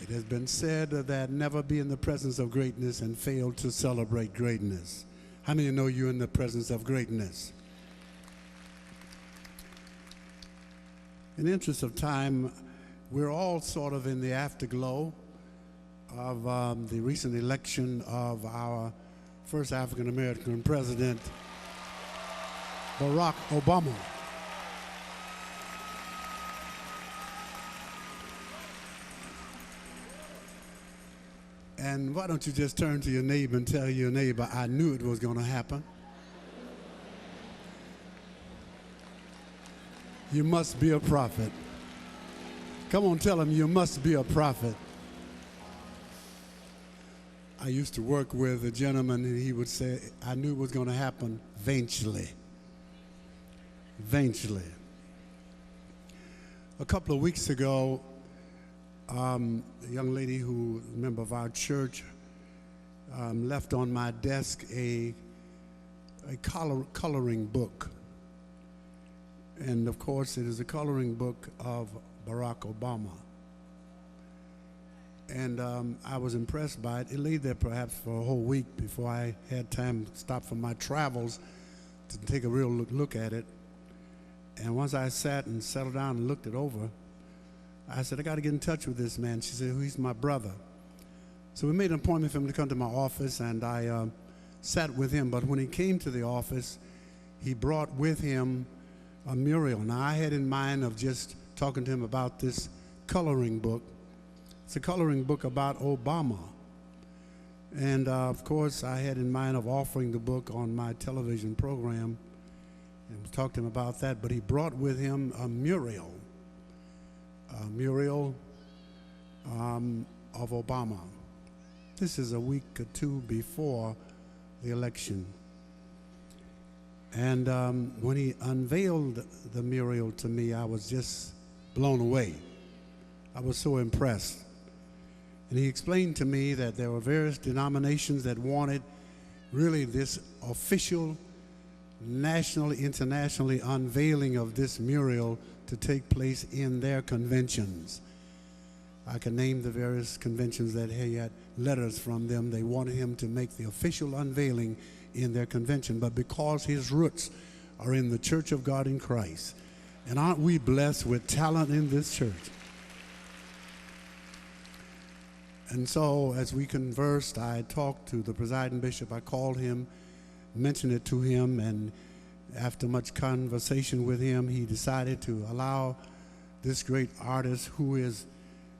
It has been said that never be in the presence of greatness and fail to celebrate greatness. How many know you're in the presence of greatness? In the interest of time, we're all sort of in the afterglow of the recent election of our first African-American president, Barack Obama. And why don't you just turn to your neighbor and tell your neighbor, I knew it was going to happen. You must be a prophet. Come on, tell him you must be a prophet. I used to work with a gentleman and he would say, I knew it was going to happen eventually. Eventually. A couple of weeks ago, a young lady who is a member of our church left on my desk a coloring book. And of course, it is a coloring book of Barack Obama. And I was impressed by it. It lay there perhaps for a whole week before I had time to stop from my travels to take a real look at it. And once I sat and settled down and looked it over, I said, I got to get in touch with this man. She said, he's my brother. So we made an appointment for him to come to my office, and I sat with him. But when he came to the office, he brought with him a mural. Now, I had in mind of just talking to him about this coloring book. It's a coloring book about Obama. And, of course, I had in mind of offering the book on my television program and talked to him about that. But he brought with him a mural of Obama. This is a week or two before the election. And when he unveiled the mural to me, I was just blown away. I was so impressed. And he explained to me that there were various denominations that wanted really this official, nationally, internationally unveiling of this mural to take place in their conventions. I can name the various conventions that he had letters from them. They wanted him to make the official unveiling in their convention, but because his roots are in the Church of God in Christ, and aren't we blessed with talent in this church? And so as we conversed, I talked to the presiding bishop. I called him, mentioned it to him, and after much conversation with him, he decided to allow this great artist, who is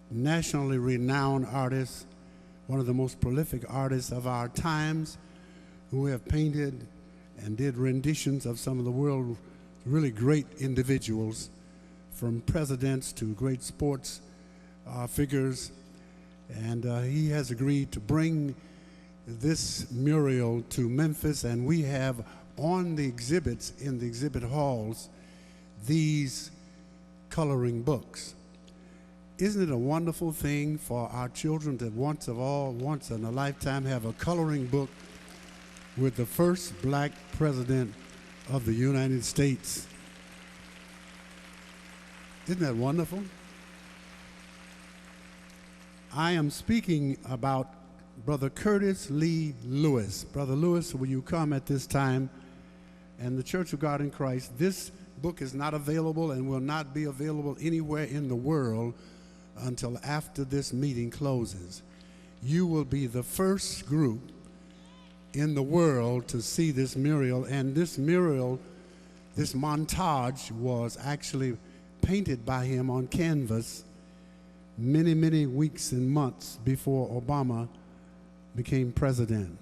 nationally renowned artist, one of the most prolific artists of our times, who have painted and did renditions of some of the world's really great individuals, from presidents to great sports figures. And he has agreed to bring this mural to Memphis, and we have on the exhibits in the exhibit halls these coloring books. Isn't it a wonderful thing for our children to once in a lifetime have a coloring book with the first black president of the United States? Isn't that wonderful? I am speaking about Brother Curtis Lee Lewis. Brother Lewis, will you come at this time? And the Church of God in Christ, this book is not available and will not be available anywhere in the world until after this meeting closes. You will be the first group in the world to see this mural, and this mural, this montage, was actually painted by him on canvas many, many weeks and months before Obama became president.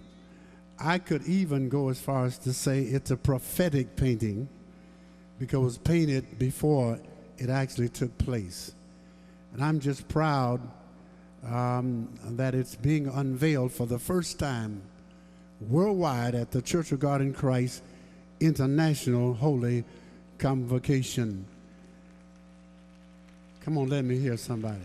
I could even go as far as to say it's a prophetic painting because it was painted before it actually took place. And I'm just proud that it's being unveiled for the first time worldwide at the Church of God in Christ International Holy Convocation. Come on, let me hear somebody.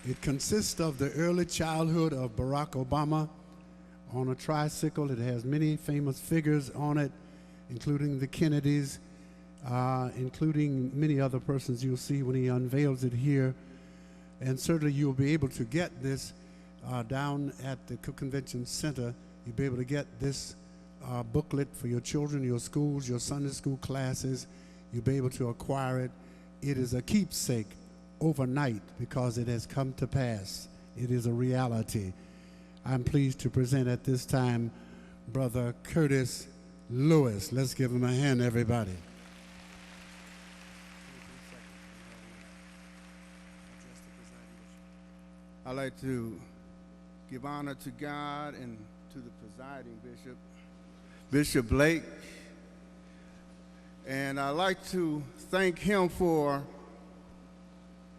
It consists of the early childhood of Barack Obama on a tricycle. It has many famous figures on it, including the Kennedys including many other persons you'll see when he unveils it here. And certainly you'll be able to get this down at the Cook Convention Center. You'll be able to get this booklet for your children, your schools, your Sunday school classes. You'll be able to acquire it. It is a keepsake overnight because it has come to pass. It is a reality. I'm pleased to present at this time Brother Curtis Lewis. Let's give him a hand, everybody. I'd like to give honor to God and to the presiding bishop, Bishop Blake. And I'd like to thank him for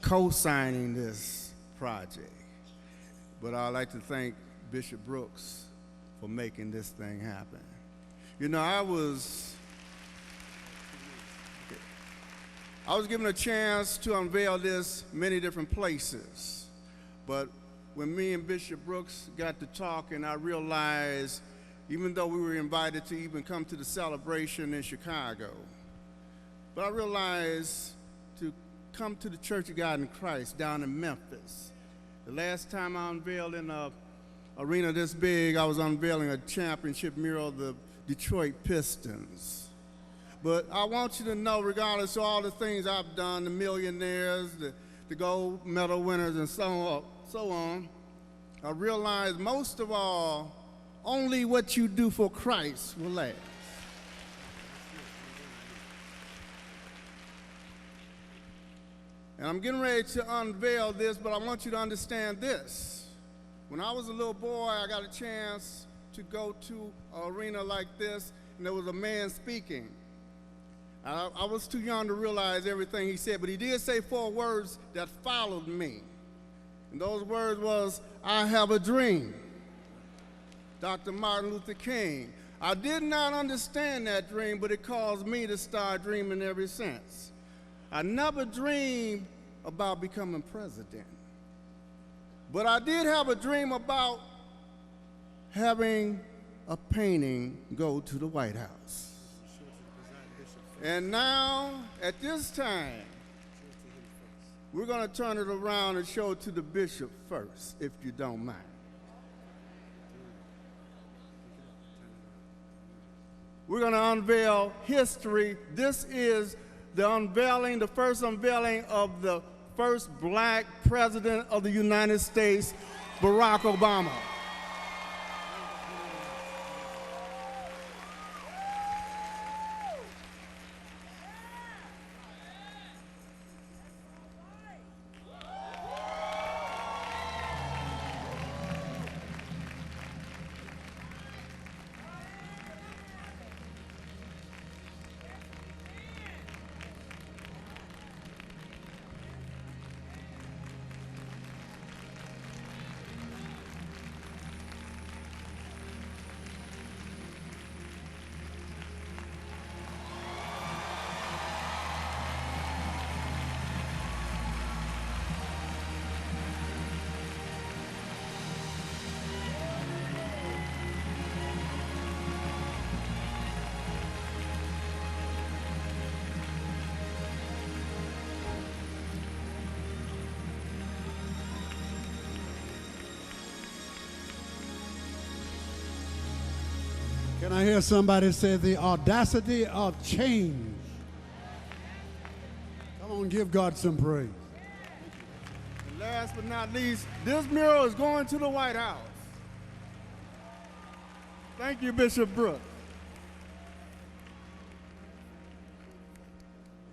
co-signing this project. But I'd like to thank Bishop Brooks for making this thing happen. You know, I was given a chance to unveil this many different places. But when me and Bishop Brooks got to talking, I realized, even though we were invited to even come to the celebration in Chicago, but I realized to come to the Church of God in Christ down in Memphis. The last time I unveiled in an arena this big, I was unveiling a championship mural of the Detroit Pistons. But I want you to know, regardless of all the things I've done, the millionaires, the gold medal winners, and so on, I realize most of all, only what you do for Christ will last. And I'm getting ready to unveil this, but I want you to understand this. When I was a little boy, I got a chance to go to an arena like this, and there was a man speaking. I was too young to realize everything he said, but he did say 4 words that followed me. And those words was, "I have a dream." Dr. Martin Luther King. I did not understand that dream, but it caused me to start dreaming ever since. I never dreamed about becoming president, but I did have a dream about having a painting go to the White House. And now, at this time, we're going to turn it around and show it to the bishop first, if you don't mind. We're going to unveil history. This is the unveiling, the first unveiling of the first black president of the United States, Barack Obama. Can I hear somebody say the audacity of change? Come on, give God some praise. And last but not least, this mural is going to the White House. Thank you, Bishop Brooks.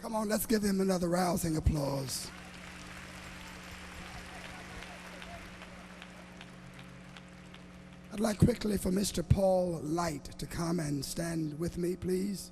Come on, let's give him another rousing applause. I'd like quickly for Mr. Paul Light to come and stand with me, please.